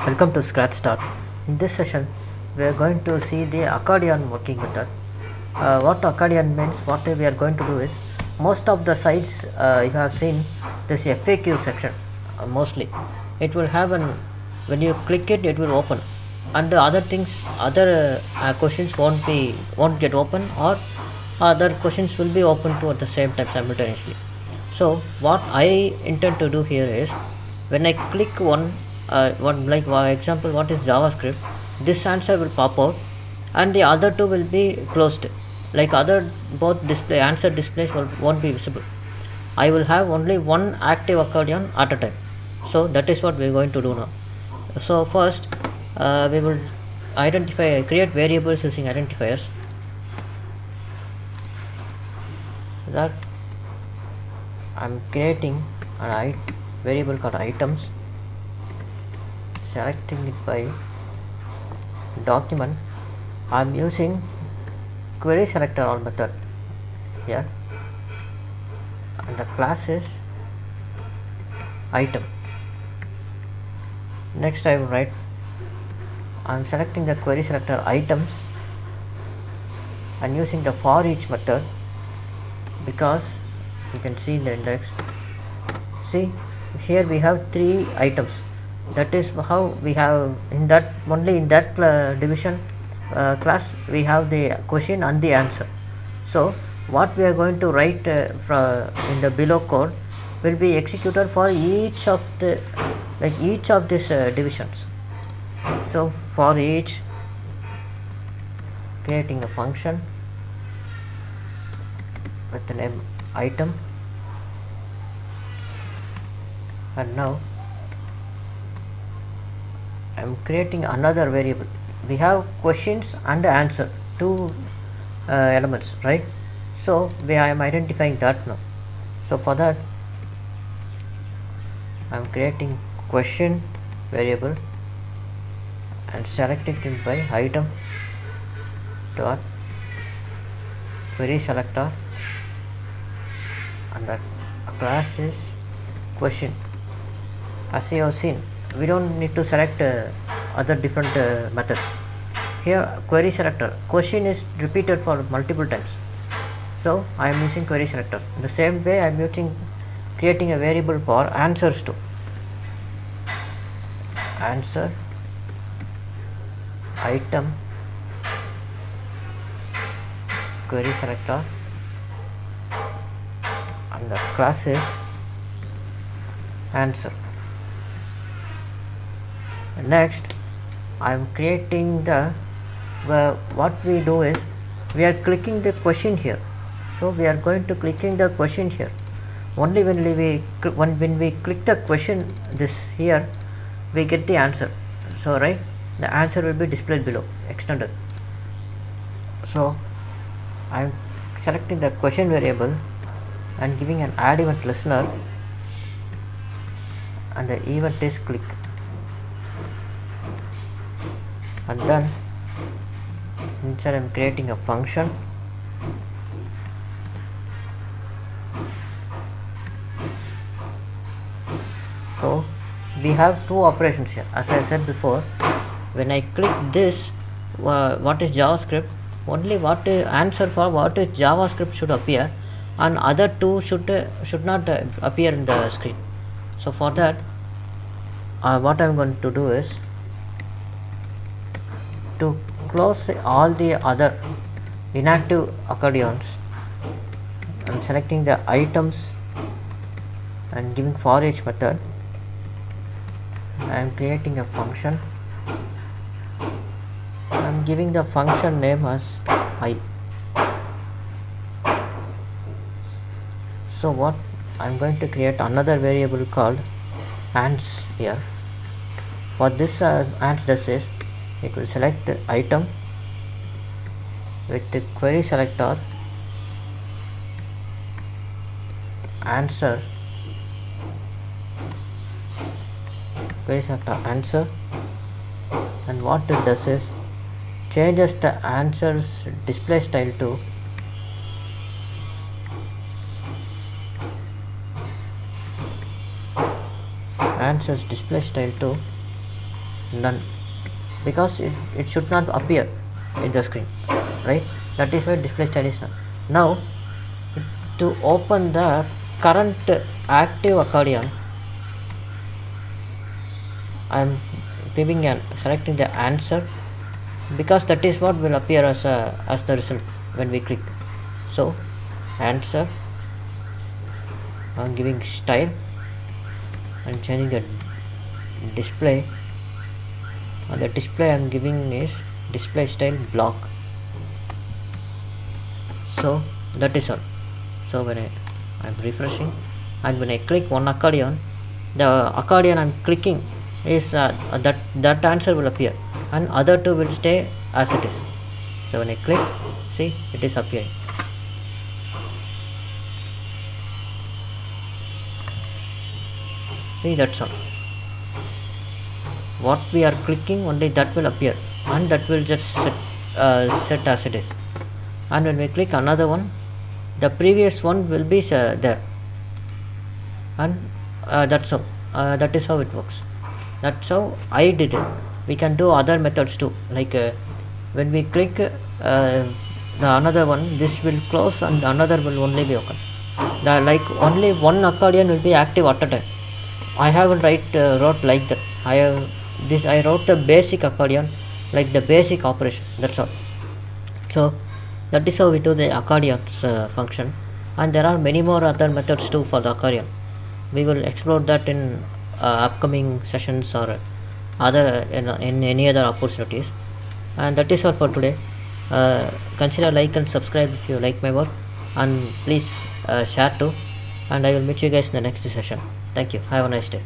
Welcome to ScratchStart. In this session, we are going to see the accordion working method. What accordion means, what we are going to do is, most of the sites you have seen this FAQ section. Mostly, it will have when you click it, it will open, and the other things, other questions won't get open, or other questions will be open too at the same time simultaneously. So what I intend to do here is, when I click one like for example, what is JavaScript, this answer will pop out and the other two will be closed, like other both display answer displays won't be visible. I will have only one active accordion at a time. So that is what we are going to do now. So first we will create variables using identifiers. That I'm creating an variable called items, selecting it by document. I'm using query selector all method here, and the class is item. Next I will write, I'm selecting the query selector items and using the forEach method, because you can see in the index, see here we have 3 items. That is how we have in that only in that division class we have the question and the answer. So what we are going to write in the below code will be executed for each of these divisions. So for each, creating a function with the name item, and now I am creating another variable. We have questions and answer, 2 elements, right? So I am identifying that now. So for that I am creating question variable and selecting it by item dot query selector, and that class is question. As you have seen, we don't need to select other different methods. Here query selector, question is repeated for multiple times, so I am using query selector. In the same way I am creating a variable for answers too. Answer item query selector, and the class is answer. Next I am creating the what we do is, we are clicking the question here, so we are going to clicking the question here. Only when we click the question this here, we get the answer. So right, the answer will be displayed below, extended. So I am selecting the question variable and giving an add event listener, and the event is click, and then inside I am creating a function. So we have 2 operations here. As I said before, when I click this, what is JavaScript, only what is answer for what is JavaScript should appear, and other 2 should not appear in the screen. So for that what I am going to do is, to close all the other inactive accordions, I am selecting the items and giving forEach method. I am creating a function. I am giving the function name as I. So what I am going to create another variable called ans here. What this ans does is, it will select the item with the query selector answer, query selector answer, and what it does is changes the answers display style to answers display style to none, because it should not appear in the screen, right? That is why display style is none. Now to open the current active accordion, I am giving and selecting the answer, because that is what will appear as the result when we click. So answer, I am giving style and changing the display, and the display I am giving is display style block. So that is all. So when I am refreshing, and when I click one accordion, the accordion I am clicking is that answer will appear, and other two will stay as it is. So when I click, see, it is appearing. See, that's all. What we are clicking, only that will appear, and that will just set as it is. And when we click another one, the previous one will be there, and that's how that is how it works. That's how I did it. We can do other methods too, like when we click the another one, this will close and another will only be open. Like only one accordion will be active at a time. I haven't wrote like that. I wrote the basic accordion, like the basic operation, that's all. So that is how we do the accordion function, and there are many more other methods too for the accordion. We will explore that in upcoming sessions or other in any other opportunities. And that is all for today. Consider like and subscribe if you like my work, and please share too, and I will meet you guys in the next session. Thank you. Have a nice day.